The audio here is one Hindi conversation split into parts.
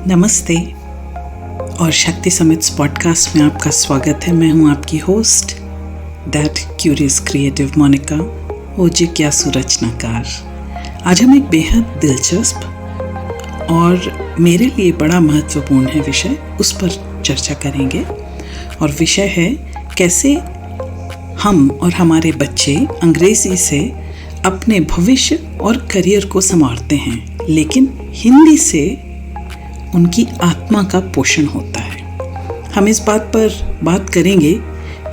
नमस्ते और शक्ति समिट्स पॉडकास्ट में आपका स्वागत है। मैं हूं आपकी host that curious creative Monika, वो जिज्ञासु रचनाकार। आज हम एक बेहद दिलचस्प और मेरे लिए बड़ा महत्वपूर्ण है विषय, उस पर चर्चा करेंगे। और विषय है कैसे हम और हमारे बच्चे अंग्रेज़ी से अपने भविष्य और करियर को संवारते हैं, लेकिन हिंदी से उनकी आत्मा का पोषण होता है। हम इस बात पर बात करेंगे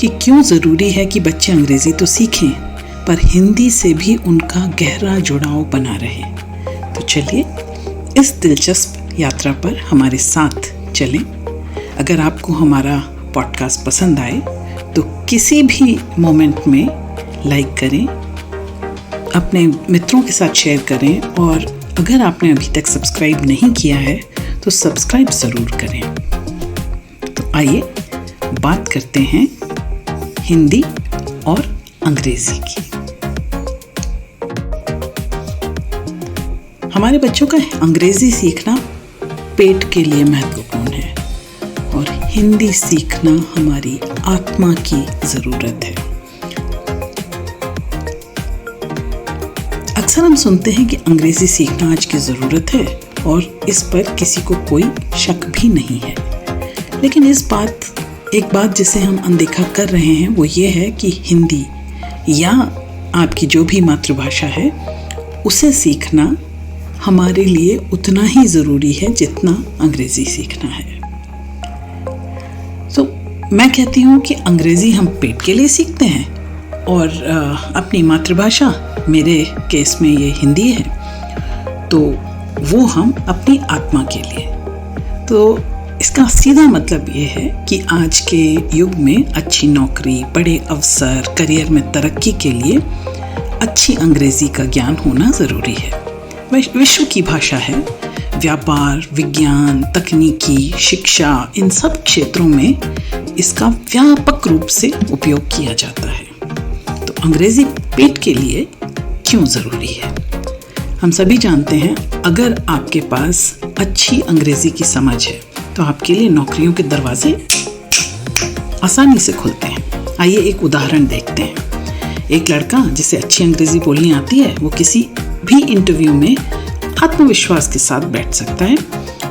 कि क्यों ज़रूरी है कि बच्चे अंग्रेज़ी तो सीखें, पर हिंदी से भी उनका गहरा जुड़ाव बना रहे। तो चलिए इस दिलचस्प यात्रा पर हमारे साथ चलें। अगर आपको हमारा पॉडकास्ट पसंद आए तो किसी भी मोमेंट में लाइक करें, अपने मित्रों के साथ शेयर करें, और अगर आपने अभी तक सब्सक्राइब नहीं किया है तो सब्सक्राइब ज़रूर करें। तो आइए बात करते हैं हिंदी और अंग्रेज़ी की। हमारे बच्चों का अंग्रेज़ी सीखना पेट के लिए महत्वपूर्ण है और हिंदी सीखना हमारी आत्मा की ज़रूरत है। अक्सर हम सुनते हैं कि अंग्रेज़ी सीखना आज की ज़रूरत है और इस पर किसी को कोई शक भी नहीं है। लेकिन एक बात जिसे हम अनदेखा कर रहे हैं वो ये है कि हिंदी या आपकी जो भी मातृभाषा है उसे सीखना हमारे लिए उतना ही ज़रूरी है जितना अंग्रेज़ी सीखना है। तो मैं कहती हूँ कि अंग्रेज़ी हम पेट के लिए सीखते हैं और अपनी मातृभाषा, मेरे केस में ये हिंदी है, तो वो हम अपनी आत्मा के लिए। तो इसका सीधा मतलब ये है कि आज के युग में अच्छी नौकरी, बड़े अवसर, करियर में तरक्की के लिए अच्छी अंग्रेज़ी का ज्ञान होना ज़रूरी है। विश्व की भाषा है। व्यापार, विज्ञान, तकनीकी, शिक्षा, इन सब क्षेत्रों में इसका व्यापक रूप से उपयोग किया जाता है। तो अंग्रेज़ी पेट के लिए क्यों ज़रूरी है? हम सभी जानते हैं, अगर आपके पास अच्छी अंग्रेज़ी की समझ है तो आपके लिए नौकरियों के दरवाजे आसानी से खुलते हैं। आइए एक उदाहरण देखते हैं। एक लड़का जिसे अच्छी अंग्रेज़ी बोलनी आती है वो किसी भी इंटरव्यू में आत्मविश्वास के साथ बैठ सकता है।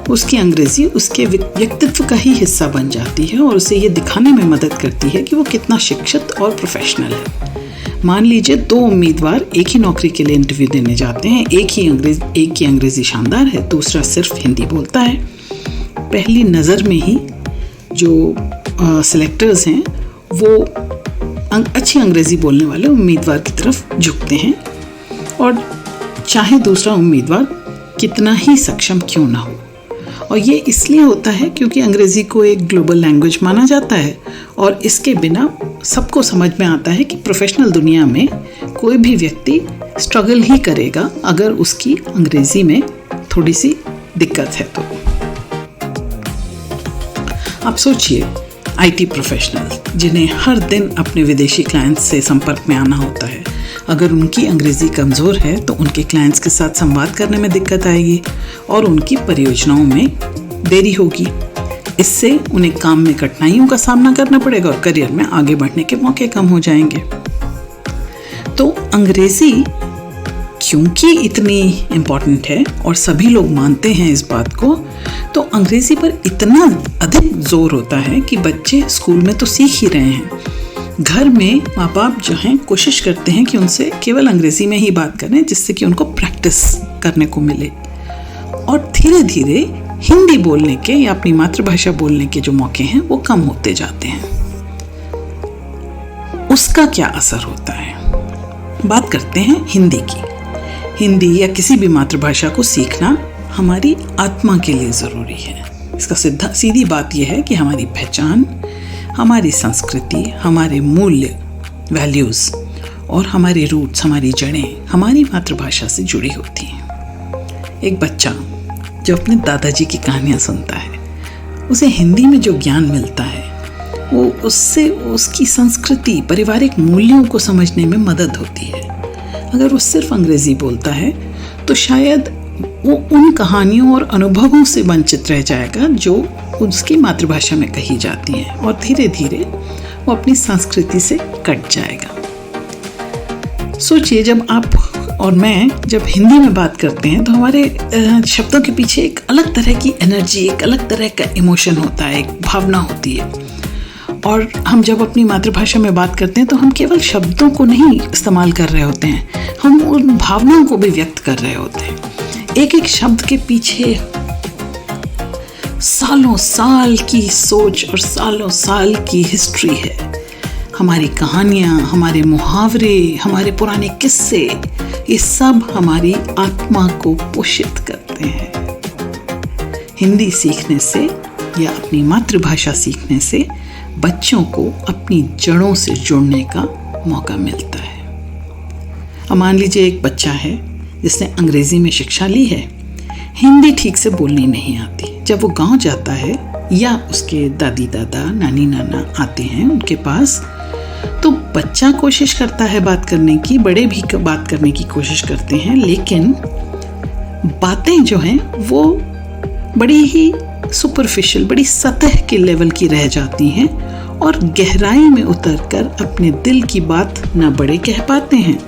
उसकी अंग्रेज़ी उसके व्यक्तित्व का ही हिस्सा बन जाती है और उसे ये दिखाने में मदद करती है कि वो कितना शिक्षित और प्रोफेशनल है। मान लीजिए 2 उम्मीदवार एक ही नौकरी के लिए इंटरव्यू देने जाते हैं। एक की अंग्रेज़ी शानदार है, दूसरा सिर्फ हिंदी बोलता है। पहली नज़र में ही जो सिलेक्टर्स हैं वो अच्छी अंग्रेज़ी बोलने वाले उम्मीदवार की तरफ झुकते हैं, और चाहे दूसरा उम्मीदवार कितना ही सक्षम क्यों ना हो। और ये इसलिए होता है क्योंकि अंग्रेज़ी को एक ग्लोबल लैंग्वेज माना जाता है और इसके बिना सबको समझ में आता है कि प्रोफेशनल दुनिया में कोई भी व्यक्ति स्ट्रगल ही करेगा अगर उसकी अंग्रेज़ी में थोड़ी सी दिक्कत है तो। आप सोचिए आईटी प्रोफेशनल जिन्हें हर दिन अपने विदेशी क्लाइंट्स से संपर्क में आना होता है, अगर उनकी अंग्रेज़ी कमज़ोर है तो उनके क्लाइंट्स के साथ संवाद करने में दिक्कत आएगी और उनकी परियोजनाओं में देरी होगी। इससे उन्हें काम में कठिनाइयों का सामना करना पड़ेगा और करियर में आगे बढ़ने के मौके कम हो जाएंगे। तो अंग्रेज़ी क्योंकि इतनी इम्पॉर्टेंट है और सभी लोग मानते हैं इस बात को, तो अंग्रेज़ी पर इतना अधिक जोर होता है कि बच्चे स्कूल में तो सीख ही रहे हैं, घर में माँ बाप जो हैं कोशिश करते हैं कि उनसे केवल अंग्रेज़ी में ही बात करें जिससे कि उनको प्रैक्टिस करने को मिले, और धीरे धीरे हिंदी बोलने के या अपनी मातृभाषा बोलने के जो मौके हैं वो कम होते जाते हैं। उसका क्या असर होता है? बात करते हैं हिंदी की। हिंदी या किसी भी मातृभाषा को सीखना हमारी आत्मा के लिए ज़रूरी है। इसका सीधी बात यह है कि हमारी पहचान, हमारी संस्कृति, हमारे मूल्य, वैल्यूज़ और हमारे रूट्स, हमारी जड़ें हमारी मातृभाषा से जुड़ी होती हैं। एक बच्चा जो अपने दादाजी की कहानियाँ सुनता है, उसे हिंदी में जो ज्ञान मिलता है वो उससे उसकी संस्कृति, पारिवारिक मूल्यों को समझने में मदद होती है। अगर वो सिर्फ अंग्रेज़ी बोलता है तो शायद वो उन कहानियों और अनुभवों से वंचित रह जाएगा जो उसकी मातृभाषा में कही जाती हैं, और धीरे धीरे वो अपनी संस्कृति से कट जाएगा। सोचिए, जब आप और मैं जब हिंदी में बात करते हैं तो हमारे शब्दों के पीछे एक अलग तरह की एनर्जी, एक अलग तरह का इमोशन होता है, एक भावना होती है। और हम जब अपनी मातृभाषा में बात करते हैं तो हम केवल शब्दों को नहीं इस्तेमाल कर रहे होते हैं, हम उन भावनाओं को भी व्यक्त कर रहे होते हैं। एक एक शब्द के पीछे सालों साल की सोच और सालों साल की हिस्ट्री है। हमारी कहानियाँ, हमारे मुहावरे, हमारे पुराने किस्से, ये सब हमारी आत्मा को पोषित करते हैं। हिंदी सीखने से या अपनी मातृभाषा सीखने से बच्चों को अपनी जड़ों से जुड़ने का मौका मिलता है। अब मान लीजिए एक बच्चा है जिसने अंग्रेजी में शिक्षा ली है, हिंदी ठीक से बोलनी नहीं आती। जब वो गांव जाता है या उसके दादी दादा, नानी नाना आते हैं उनके पास, तो बच्चा कोशिश करता है बात करने की, बड़े भी बात करने की कोशिश करते हैं, लेकिन बातें जो हैं वो बड़ी ही सुपरफिशियल, बड़ी सतह के लेवल की रह जाती हैं और गहराई में उतरकर अपने दिल की बात ना बड़े कह पाते हैं,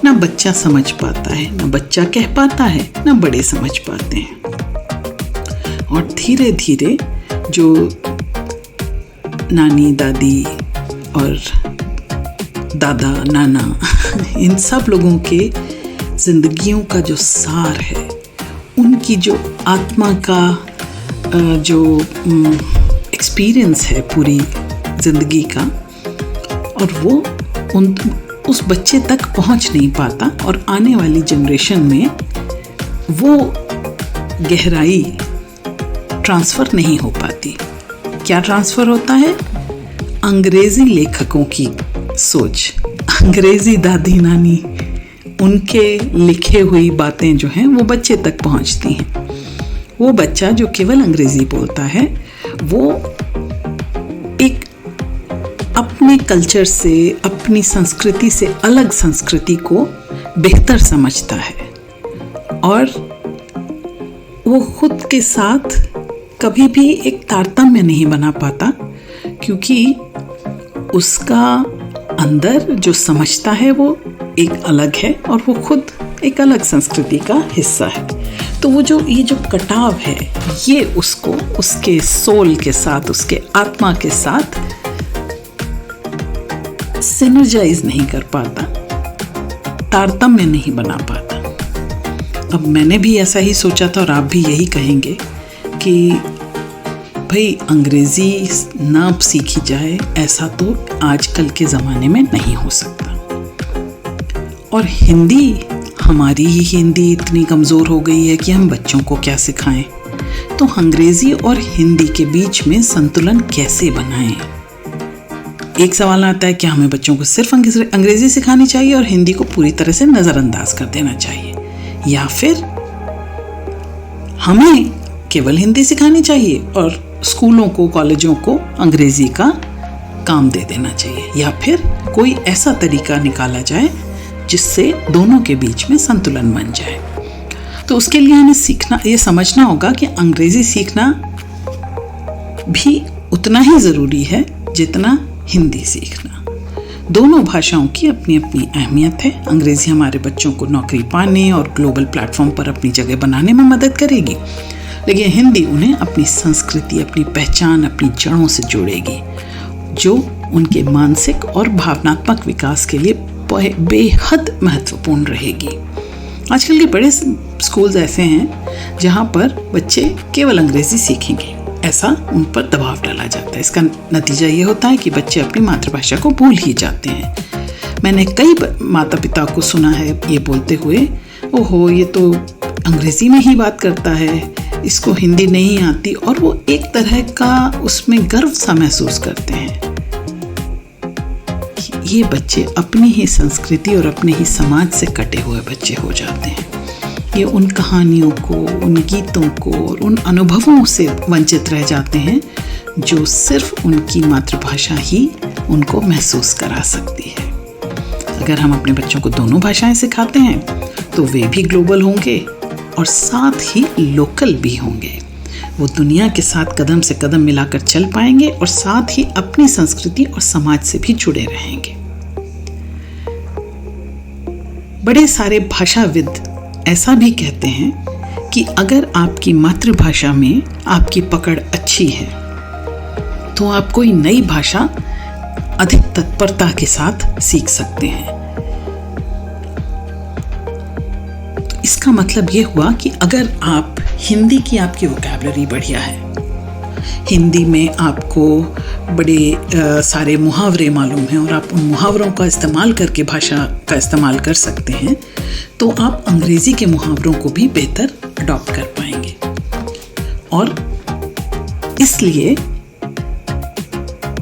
ना बच्चा समझ पाता है, ना बच्चा कह पाता है, ना बड़े समझ पाते हैं। और धीरे धीरे जो नानी दादी और दादा नाना इन सब लोगों के जिंदगियों का जो सार है, उनकी जो आत्मा का जो एक्सपीरियंस है पूरी जिंदगी का, और वो उस बच्चे तक पहुंच नहीं पाता और आने वाली जनरेशन में वो गहराई ट्रांसफ़र नहीं हो पाती। क्या ट्रांसफ़र होता है? अंग्रेज़ी लेखकों की सोच, अंग्रेज़ी दादी नानी, उनके लिखे हुई बातें जो हैं वो बच्चे तक पहुंचती हैं। वो बच्चा जो केवल अंग्रेज़ी बोलता है वो एक अपने कल्चर से, अपनी संस्कृति से अलग संस्कृति को बेहतर समझता है, और वो खुद के साथ कभी भी एक तारतम्य नहीं बना पाता, क्योंकि उसका अंदर जो समझता है वो एक अलग है और वो खुद एक अलग संस्कृति का हिस्सा है। तो वो ये जो कटाव है, ये उसको उसके सोल के साथ, उसके आत्मा के साथ सिनर्जाइज नहीं कर पाता, तारतम्य नहीं बना पाता। अब मैंने भी ऐसा ही सोचा था और आप भी यही कहेंगे कि भाई अंग्रेज़ी ना सीखी जाए, ऐसा तो आजकल के ज़माने में नहीं हो सकता। और हिंदी, हमारी ही हिंदी इतनी कमज़ोर हो गई है कि हम बच्चों को क्या सिखाएं। तो अंग्रेज़ी और हिंदी के बीच में संतुलन कैसे बनाएं? एक सवाल आता है कि हमें बच्चों को सिर्फ अंग्रेज़ी सिखानी चाहिए और हिंदी को पूरी तरह से नज़रअंदाज कर देना चाहिए, या फिर हमें केवल हिंदी सिखानी चाहिए और स्कूलों को, कॉलेजों को अंग्रेज़ी का काम दे देना चाहिए, या फिर कोई ऐसा तरीका निकाला जाए जिससे दोनों के बीच में संतुलन बन जाए। तो उसके लिए हमें ये समझना होगा कि अंग्रेज़ी सीखना भी उतना ही ज़रूरी है जितना हिंदी सीखना। दोनों भाषाओं की अपनी अपनी अहमियत है। अंग्रेज़ी हमारे बच्चों को नौकरी पाने और ग्लोबल प्लेटफॉर्म पर अपनी जगह बनाने में मदद करेगी, लेकिन हिंदी उन्हें अपनी संस्कृति, अपनी पहचान, अपनी जड़ों से जोड़ेगी, जो उनके मानसिक और भावनात्मक विकास के लिए बेहद महत्वपूर्ण रहेगी। आजकल के बड़े स्कूल्स ऐसे हैं जहाँ पर बच्चे केवल अंग्रेज़ी सीखेंगे, ऐसा उन पर दबाव डाला जाता है। इसका नतीजा ये होता है कि बच्चे अपनी मातृभाषा को भूल ही जाते हैं। मैंने कई माता पिता को सुना है ये बोलते हुए, ओहो ये तो अंग्रेज़ी में ही बात करता है, इसको हिंदी नहीं आती, और वो एक तरह का उसमें गर्व सा महसूस करते हैं। ये बच्चे अपनी ही संस्कृति और अपने ही समाज से कटे हुए बच्चे हो जाते हैं। ये उन कहानियों को, उन गीतों को और उन अनुभवों से वंचित रह जाते हैं जो सिर्फ उनकी मातृभाषा ही उनको महसूस करा सकती है। अगर हम अपने बच्चों को दोनों भाषाएं सिखाते हैं तो वे भी ग्लोबल होंगे और साथ ही लोकल भी होंगे। वो दुनिया के साथ कदम से कदम मिलाकर चल पाएंगे और साथ ही अपनी संस्कृति और समाज से भी जुड़े रहेंगे। बड़े सारे भाषाविद ऐसा भी कहते हैं कि अगर आपकी मातृभाषा में आपकी पकड़ अच्छी है तो आप कोई नई भाषा अधिक तत्परता के साथ सीख सकते हैं। तो इसका मतलब ये हुआ कि अगर आप हिंदी की आपकी वोकैबुलरी बढ़िया है, हिंदी में आपको बड़े सारे मुहावरे मालूम हैं और आप उन मुहावरों का इस्तेमाल करके भाषा का इस्तेमाल कर सकते हैं, तो आप अंग्रेज़ी के मुहावरों को भी बेहतर अडॉप्ट कर पाएंगे। और इसलिए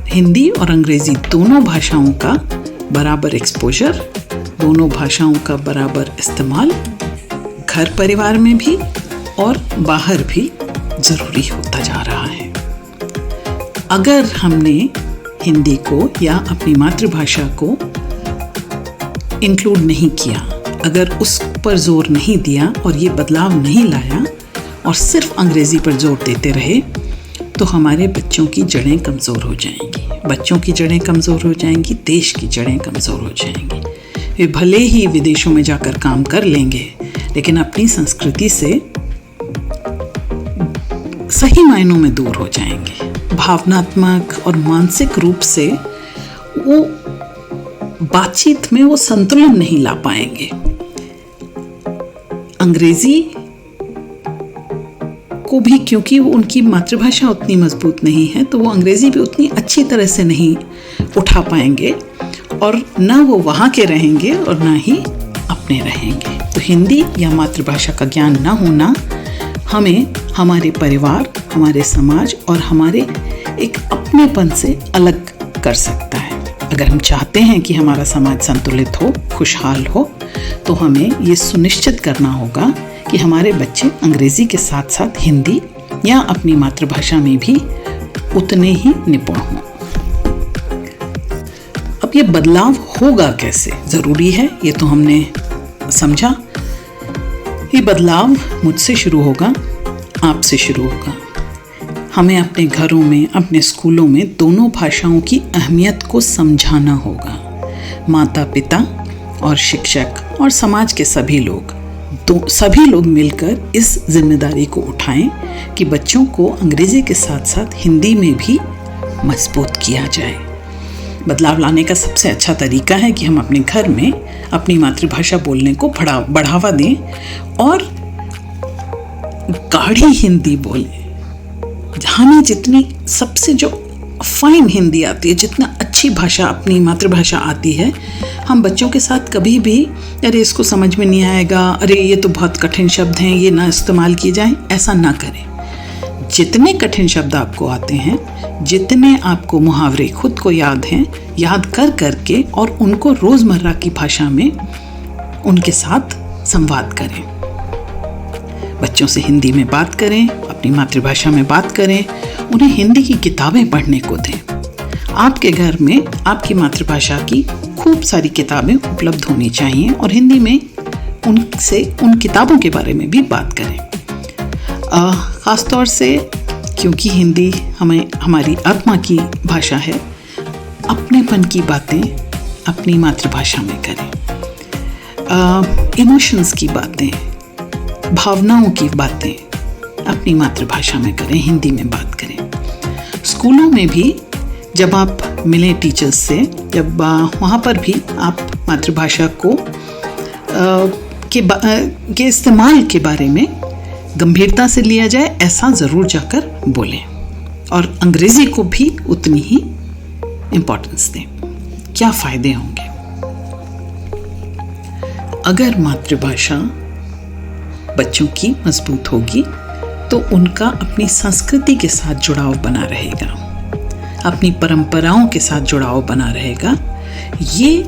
हिंदी और अंग्रेज़ी दोनों भाषाओं का बराबर एक्सपोजर, दोनों भाषाओं का बराबर इस्तेमाल घर परिवार में भी और बाहर भी ज़रूरी होता जा रहा है। अगर हमने हिंदी को या अपनी मातृभाषा को इंक्लूड नहीं किया, अगर उस पर जोर नहीं दिया और ये बदलाव नहीं लाया और सिर्फ अंग्रेज़ी पर जोर देते रहे, तो हमारे बच्चों की जड़ें कमज़ोर हो जाएंगी। बच्चों की जड़ें कमज़ोर हो जाएंगी, देश की जड़ें कमज़ोर हो जाएंगी। वे भले ही विदेशों में जाकर काम कर लेंगे, लेकिन अपनी संस्कृति से सही मायनों में दूर हो जाएंगे। भावनात्मक और मानसिक रूप से वो बातचीत में वो संतुलन नहीं ला पाएंगे। अंग्रेजी को भी क्योंकि वो उनकी मातृभाषा उतनी मजबूत नहीं है, तो वो अंग्रेजी भी उतनी अच्छी तरह से नहीं उठा पाएंगे और ना वो वहाँ के रहेंगे और ना ही अपने रहेंगे। तो हिंदी या मातृभाषा का ज्ञान ना होना हमें हमारे परिवार, हमारे समाज और हमारे एक अपनेपन से अलग कर सकता है। अगर हम चाहते हैं कि हमारा समाज संतुलित हो, खुशहाल हो, तो हमें ये सुनिश्चित करना होगा कि हमारे बच्चे अंग्रेज़ी के साथ साथ हिंदी या अपनी मातृभाषा में भी उतने ही निपुण हों। अब ये बदलाव होगा कैसे, ज़रूरी है, ये तो हमने समझा। ये बदलाव मुझसे शुरू होगा, आपसे शुरू होगा। हमें अपने घरों में, अपने स्कूलों में दोनों भाषाओं की अहमियत को समझाना होगा। माता पिता और शिक्षक और समाज के सभी लोग मिलकर इस जिम्मेदारी को उठाएं कि बच्चों को अंग्रेज़ी के साथ साथ हिंदी में भी मजबूत किया जाए। बदलाव लाने का सबसे अच्छा तरीका है कि हम अपने घर में अपनी मातृभाषा बोलने को बढ़ावा दें और गाढ़ी हिंदी बोलें। हमें जितनी सबसे जो फाइन हिंदी आती है, जितना अच्छी भाषा अपनी मातृभाषा आती है, हम बच्चों के साथ कभी भी अरे इसको समझ में नहीं आएगा, अरे ये तो बहुत कठिन शब्द हैं, ये ना इस्तेमाल किए जाएं, ऐसा ना करें। जितने कठिन शब्द आपको आते हैं, जितने आपको मुहावरे खुद को याद हैं, याद कर के और उनको रोज़मर्रा की भाषा में उनके साथ संवाद करें। बच्चों से हिंदी में बात करें, अपनी मातृभाषा में बात करें, उन्हें हिंदी की किताबें पढ़ने को दें। आपके घर में आपकी मातृभाषा की खूब सारी किताबें उपलब्ध होनी चाहिए और हिंदी में उनसे उन किताबों के बारे में भी बात करें। ख़ास तौर से क्योंकि हिंदी हमारी आत्मा की भाषा है, अपनेपन की बातें अपनी मातृभाषा में करें। इमोशंस की बातें, भावनाओं की बातें अपनी मातृभाषा में करें, हिंदी में बात करें। स्कूलों में भी जब आप मिलें टीचर्स से, जब वहाँ पर भी आप मातृभाषा को के इस्तेमाल के बारे में गंभीरता से लिया जाए, ऐसा ज़रूर जाकर बोलें और अंग्रेज़ी को भी उतनी ही इम्पोर्टेंस दें। क्या फ़ायदे होंगे? अगर मातृभाषा बच्चों की मजबूत होगी तो उनका अपनी संस्कृति के साथ जुड़ाव बना रहेगा, अपनी परंपराओं के साथ जुड़ाव बना रहेगा। ये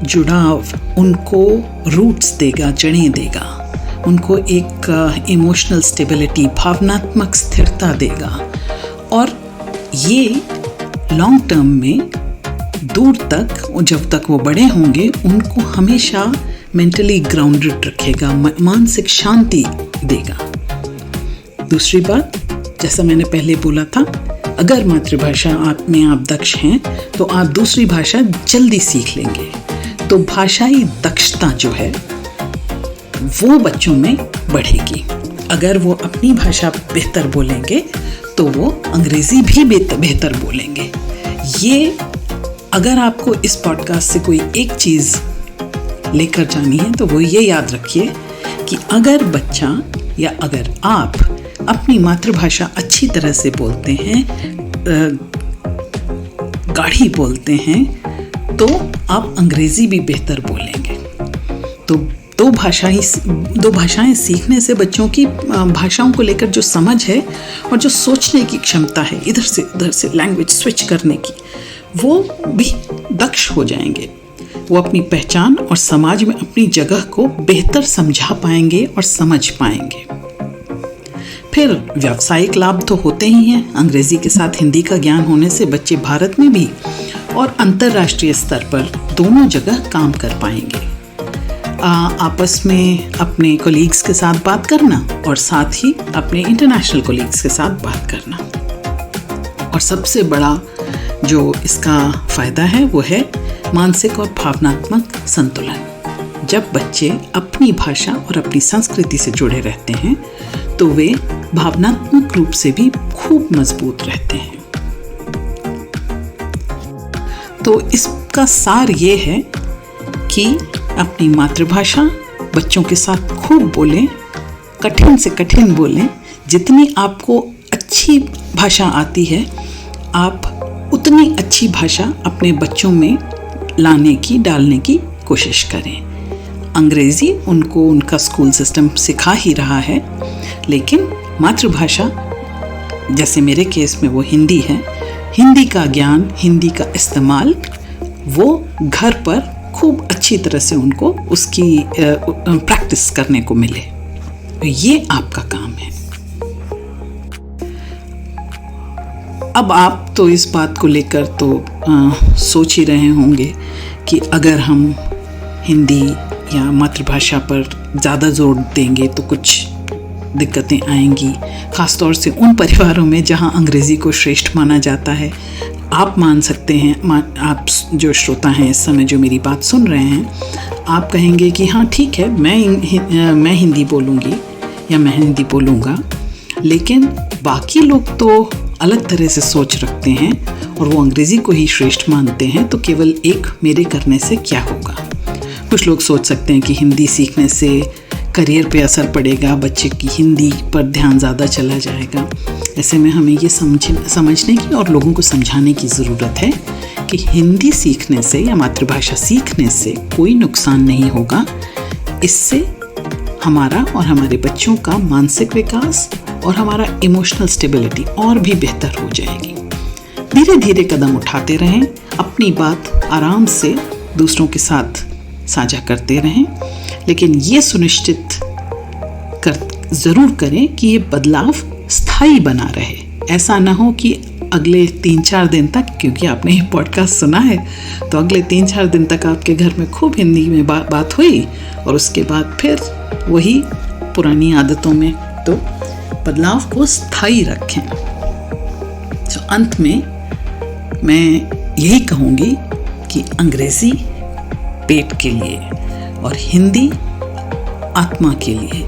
जुड़ाव उनको रूट्स देगा, जड़ें देगा, उनको एक इमोशनल स्टेबिलिटी, भावनात्मक स्थिरता देगा और ये लॉन्ग टर्म में दूर तक, जब तक वो बड़े होंगे, उनको हमेशा मेंटली ग्राउंडेड रखेगा, मानसिक शांति देगा। दूसरी बात, जैसा मैंने पहले बोला था, अगर मातृभाषा में आप दक्ष हैं तो आप दूसरी भाषा जल्दी सीख लेंगे। तो भाषाई दक्षता जो है वो बच्चों में बढ़ेगी। अगर वो अपनी भाषा बेहतर बोलेंगे तो वो अंग्रेज़ी भी बेहतर बोलेंगे। ये अगर आपको इस पॉडकास्ट से कोई एक चीज़ लेकर जानी है तो वो ये याद रखिए कि अगर बच्चा या अगर आप अपनी मातृभाषा अच्छी तरह से बोलते हैं, गाढ़ी बोलते हैं, तो आप अंग्रेज़ी भी बेहतर बोलेंगे। तो दो भाषाएं सीखने से बच्चों की भाषाओं को लेकर जो समझ है और जो सोचने की क्षमता है, इधर से उधर से लैंग्वेज स्विच करने की, वो भी दक्ष हो जाएंगे। वो अपनी पहचान और समाज में अपनी जगह को बेहतर समझा पाएंगे और समझ पाएंगे। फिर व्यावसायिक लाभ तो होते ही हैं। अंग्रेज़ी के साथ हिंदी का ज्ञान होने से बच्चे भारत में भी और अंतर्राष्ट्रीय स्तर पर दोनों जगह काम कर पाएंगे। आपस में अपने कोलीग्स के साथ बात करना और साथ ही अपने इंटरनेशनल कोलीग्स के साथ बात करना। और सबसे बड़ा जो इसका फ़ायदा है वो है मानसिक और भावनात्मक संतुलन। जब बच्चे अपनी भाषा और अपनी संस्कृति से जुड़े रहते हैं तो वे भावनात्मक रूप से भी खूब मजबूत रहते हैं। तो इसका सार ये है कि अपनी मातृभाषा बच्चों के साथ खूब बोलें, कठिन से कठिन बोलें। जितनी आपको अच्छी भाषा आती है, आप उतनी अच्छी भाषा अपने बच्चों में डालने की कोशिश करें। अंग्रेज़ी उनको उनका स्कूल सिस्टम सिखा ही रहा है, लेकिन मातृभाषा, जैसे मेरे केस में वो हिंदी है, हिंदी का ज्ञान, हिंदी का इस्तेमाल वो घर पर खूब अच्छी तरह से उनको उसकी प्रैक्टिस करने को मिले। तो ये आपका काम है। अब आप तो इस बात को लेकर तो सोच ही रहे होंगे कि अगर हम हिंदी या मातृभाषा पर ज़्यादा जोर देंगे तो कुछ दिक्कतें आएंगी, ख़ासतौर से उन परिवारों में जहां अंग्रेज़ी को श्रेष्ठ माना जाता है। आप मान सकते हैं, आप जो श्रोता हैं इस समय जो मेरी बात सुन रहे हैं, आप कहेंगे कि हाँ ठीक है, मैं हिंदी बोलूँगी या मैं हिंदी बोलूँगा, लेकिन बाकी लोग तो अलग तरह से सोच रखते हैं और वो अंग्रेज़ी को ही श्रेष्ठ मानते हैं, तो केवल एक मेरे करने से क्या होगा। कुछ लोग सोच सकते हैं कि हिंदी सीखने से करियर पे असर पड़ेगा, बच्चे की हिंदी पर ध्यान ज़्यादा चला जाएगा। ऐसे में हमें ये समझने की और लोगों को समझाने की ज़रूरत है कि हिंदी सीखने से या मातृभाषा सीखने से कोई नुकसान नहीं होगा। इससे हमारा और हमारे बच्चों का मानसिक विकास और हमारा इमोशनल स्टेबिलिटी और भी बेहतर हो जाएगी। धीरे धीरे कदम उठाते रहें, अपनी बात आराम से दूसरों के साथ साझा करते रहें, लेकिन ये सुनिश्चित ज़रूर करें कि ये बदलाव स्थायी बना रहे। ऐसा ना हो कि अगले 3-4 दिन तक, क्योंकि आपने ये पॉडकास्ट सुना है, तो अगले 3-4 दिन तक आपके घर में खूब हिंदी में बात हुई और उसके बाद फिर वही पुरानी आदतों में। तो बदलाव को स्थायी रखें। तो अंत में मैं यही कहूँगी कि अंग्रेज़ी पेट के लिए और हिंदी आत्मा के लिए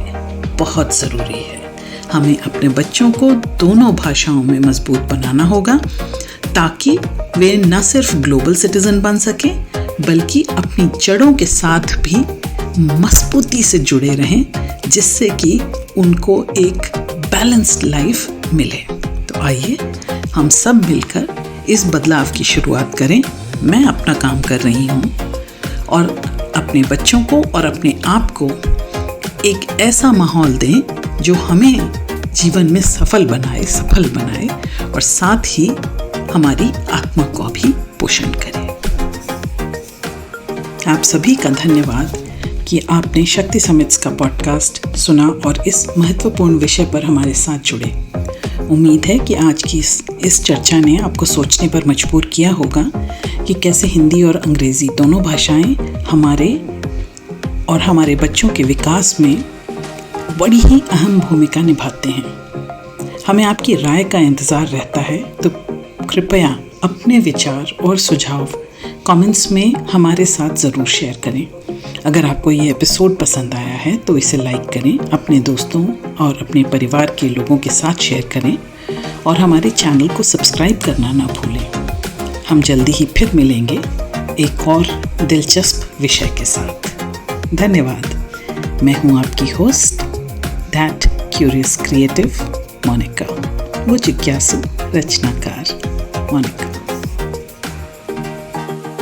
बहुत ज़रूरी है। हमें अपने बच्चों को दोनों भाषाओं में मजबूत बनाना होगा ताकि वे न सिर्फ ग्लोबल सिटीज़न बन सकें बल्कि अपनी जड़ों के साथ भी मजबूती से जुड़े रहें, जिससे कि उनको एक बैलेंस्ड लाइफ मिले। तो आइए हम सब मिलकर इस बदलाव की शुरुआत करें। मैं अपना काम कर रही हूँ और अपने बच्चों को और अपने आप को एक ऐसा माहौल दें जो हमें जीवन में सफल बनाए और साथ ही हमारी आत्मा को भी पोषण करे। आप सभी का धन्यवाद कि आपने शक्ति समिट्स का पॉडकास्ट सुना और इस महत्वपूर्ण विषय पर हमारे साथ जुड़े। उम्मीद है कि आज की इस चर्चा ने आपको सोचने पर मजबूर किया होगा कि कैसे हिंदी और अंग्रेज़ी दोनों भाषाएं हमारे और हमारे बच्चों के विकास में बड़ी ही अहम भूमिका निभाते हैं। हमें आपकी राय का इंतज़ार रहता है, तो कृपया अपने विचार और सुझाव कमेंट्स में हमारे साथ ज़रूर शेयर करें। अगर आपको ये एपिसोड पसंद आया है तो इसे लाइक करें, अपने दोस्तों और अपने परिवार के लोगों के साथ शेयर करें और हमारे चैनल को सब्सक्राइब करना ना भूलें। हम जल्दी ही फिर मिलेंगे एक और दिलचस्प विषय के साथ। धन्यवाद। मैं हूँ आपकी host that curious creative Monika, वो जिज्ञासु रचनाकार मोनिका।